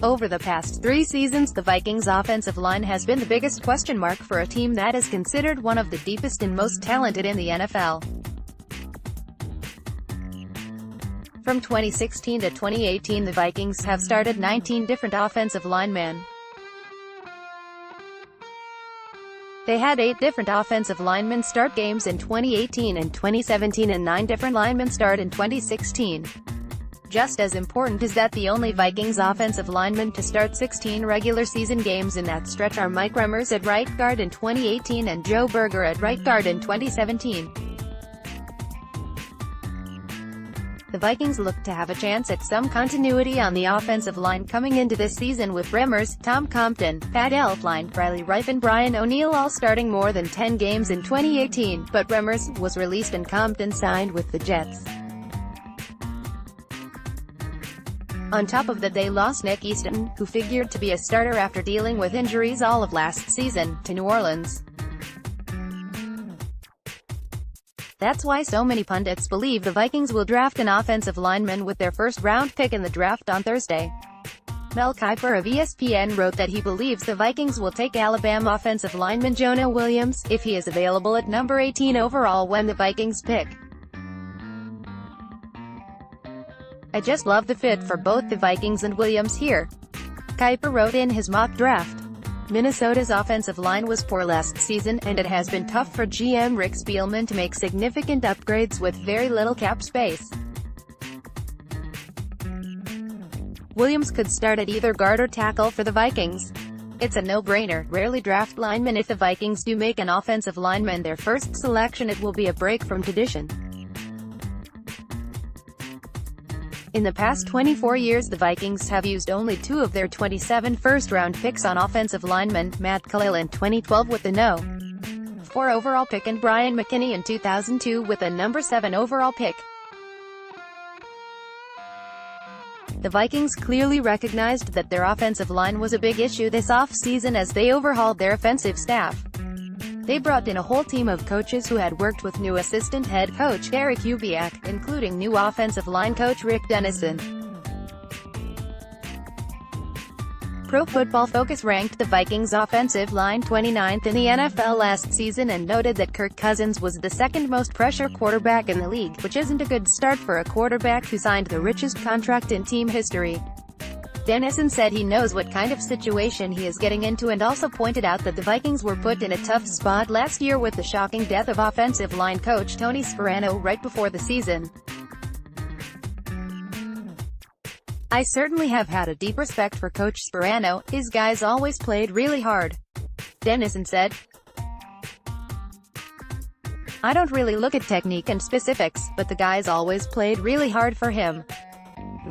Over the past 3 seasons, the Vikings' offensive line has been the biggest question mark for a team that is considered one of the deepest and most talented in the NFL. From 2016 to 2018, the Vikings have started 19 different offensive linemen. They had 8 different offensive linemen start games in 2018 and 2017 and 9 different linemen start in 2016. Just as important is that the only Vikings offensive linemen to start 16 regular season games in that stretch are Mike Remmers at right guard in 2018 and Joe Berger at right guard in 2017. The Vikings look to have a chance at some continuity on the offensive line coming into this season, with Remmers, Tom Compton, Pat Elflein, Riley Reiff and Brian O'Neill all starting more than 10 games in 2018, but Remmers was released and Compton signed with the Jets. On top of that, they lost Nick Easton, who figured to be a starter after dealing with injuries all of last season, to New Orleans. That's why so many pundits believe the Vikings will draft an offensive lineman with their first-round pick in the draft on Thursday. Mel Kiper of ESPN wrote that he believes the Vikings will take Alabama offensive lineman Jonah Williams, if he is available at number 18 overall when the Vikings pick. "I just love the fit for both the Vikings and Williams here," Kiper wrote in his mock draft. Minnesota's offensive line was poor last season, and it has been tough for GM Rick Spielman to make significant upgrades with very little cap space. Williams could start at either guard or tackle for the Vikings. "It's a no-brainer. Rarely draft linemen. If the Vikings do make an offensive lineman their first selection, it will be a break from tradition. In the past 24 years, the Vikings have used only 2 of their 27 first-round picks on offensive linemen, Matt Kalil in 2012 with the No. 4 overall pick and Brian McKinney in 2002 with a number 7 overall pick. The Vikings clearly recognized that their offensive line was a big issue this off-season as they overhauled their offensive staff. They brought in a whole team of coaches who had worked with new assistant head coach Gary Kubiak, including new offensive line coach Rick Dennison. Pro Football Focus ranked the Vikings' offensive line 29th in the NFL last season and noted that Kirk Cousins was the second most pressure quarterback in the league, which isn't a good start for a quarterback who signed the richest contract in team history. Dennison said he knows what kind of situation he is getting into and also pointed out that the Vikings were put in a tough spot last year with the shocking death of offensive line coach Tony Sparano right before the season. "I certainly have had a deep respect for Coach Sparano. His guys always played really hard," Dennison said. "I don't really look at technique and specifics, but the guys always played really hard for him.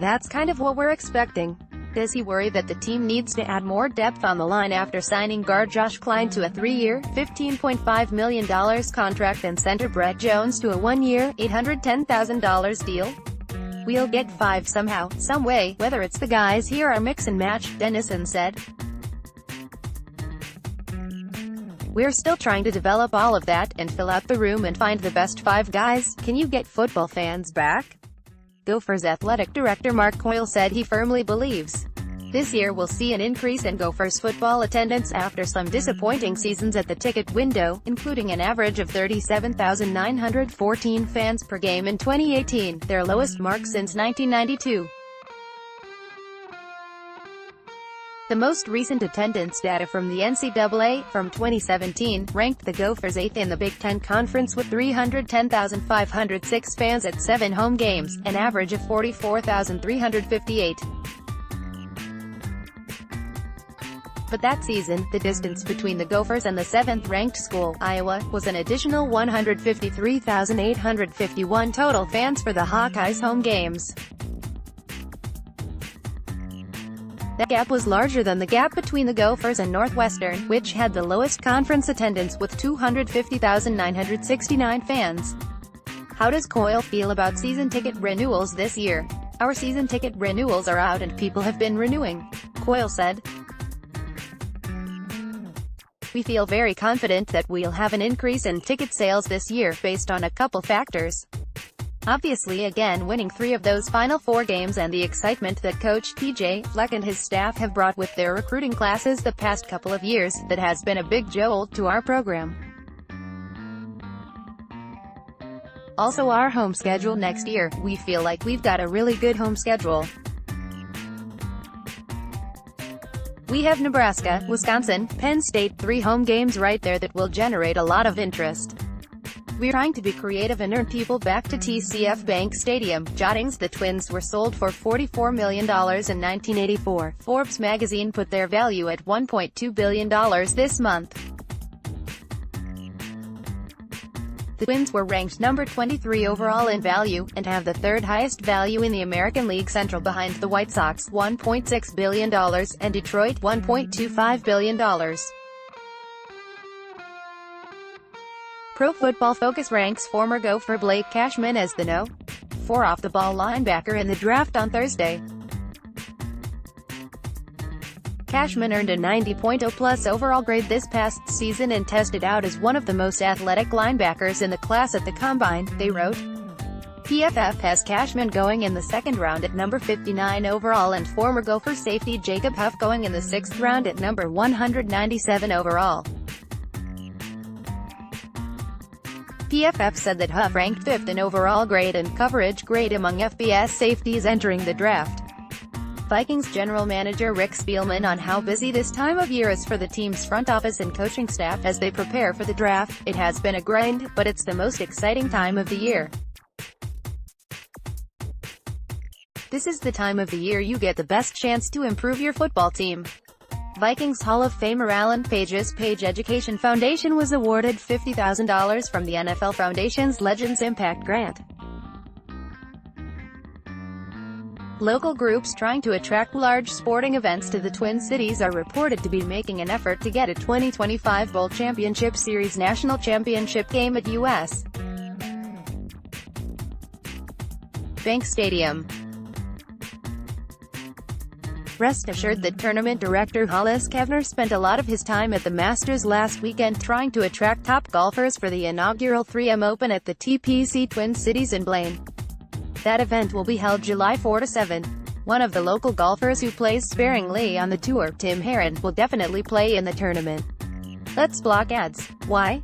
That's kind of what we're expecting." Does he worry that the team needs to add more depth on the line after signing guard Josh Kline to a 3-year, $15.5 million contract and center Brett Jones to a 1-year, $810,000 deal? "We'll get 5 somehow, some way, whether it's the guys here or mix and match," Dennison said. "We're still trying to develop all of that, and fill out the room and find the best 5 guys. Can you get football fans back?" Gophers athletic director Mark Coyle said he firmly believes this year we'll see an increase in Gophers football attendance after some disappointing seasons at the ticket window, including an average of 37,914 fans per game in 2018, their lowest mark since 1992. The most recent attendance data from the NCAA, from 2017, ranked the Gophers 8th in the Big Ten Conference with 310,506 fans at 7 home games, an average of 44,358. But that season, the distance between the Gophers and the 7th-ranked school, Iowa, was an additional 153,851 total fans for the Hawkeyes' home games. That gap was larger than the gap between the Gophers and Northwestern, which had the lowest conference attendance with 250,969 fans. How does Coyle feel about season ticket renewals this year? "Our season ticket renewals are out and people have been renewing," Coyle said. "We feel very confident that we'll have an increase in ticket sales this year, based on a couple factors. Obviously again winning 3 of those final 4 games and the excitement that coach P.J. Fleck and his staff have brought with their recruiting classes the past couple of years, that has been a big jolt to our program. Also our home schedule next year, we feel like we've got a really good home schedule. We have Nebraska, Wisconsin, Penn State, 3 home games right there that will generate a lot of interest. We're trying to be creative and earn people back to TCF Bank Stadium. Jottings: the Twins were sold for $44 million in 1984. Forbes magazine put their value at $1.2 billion this month. The Twins were ranked number 23 overall in value, and have the 3rd highest value in the American League Central behind the White Sox, $1.6 billion, and Detroit, $1.25 billion. Pro Football Focus ranks former Gopher Blake Cashman as the No. 4 off-the-ball linebacker in the draft on Thursday. Cashman earned a 90.0+ overall grade this past season and tested out as one of the most athletic linebackers in the class at the Combine, they wrote. PFF has Cashman going in the 2nd round at number 59 overall and former Gopher safety Jacob Huff going in the 6th round at number 197 overall. PFF said that Huff ranked 5th in overall grade and coverage grade among FBS safeties entering the draft. Vikings general manager Rick Spielman on how busy this time of year is for the team's front office and coaching staff as they prepare for the draft. It has been a grind, but it's the most exciting time of the year. This is the time of the year you get the best chance to improve your football team. Vikings Hall of Famer Alan Page's Page Education Foundation was awarded $50,000 from the NFL Foundation's Legends Impact Grant. Local groups trying to attract large sporting events to the Twin Cities are reported to be making an effort to get a 2025 Bowl Championship Series National Championship game at U.S. Bank Stadium. Rest assured that tournament director Hollis Kavner spent a lot of his time at the Masters last weekend trying to attract top golfers for the inaugural 3M Open at the TPC Twin Cities in Blaine. That event will be held July 4 to 7. One of the local golfers who plays sparingly on the tour, Tim Herron, will definitely play in the tournament. Let's block ads. Why?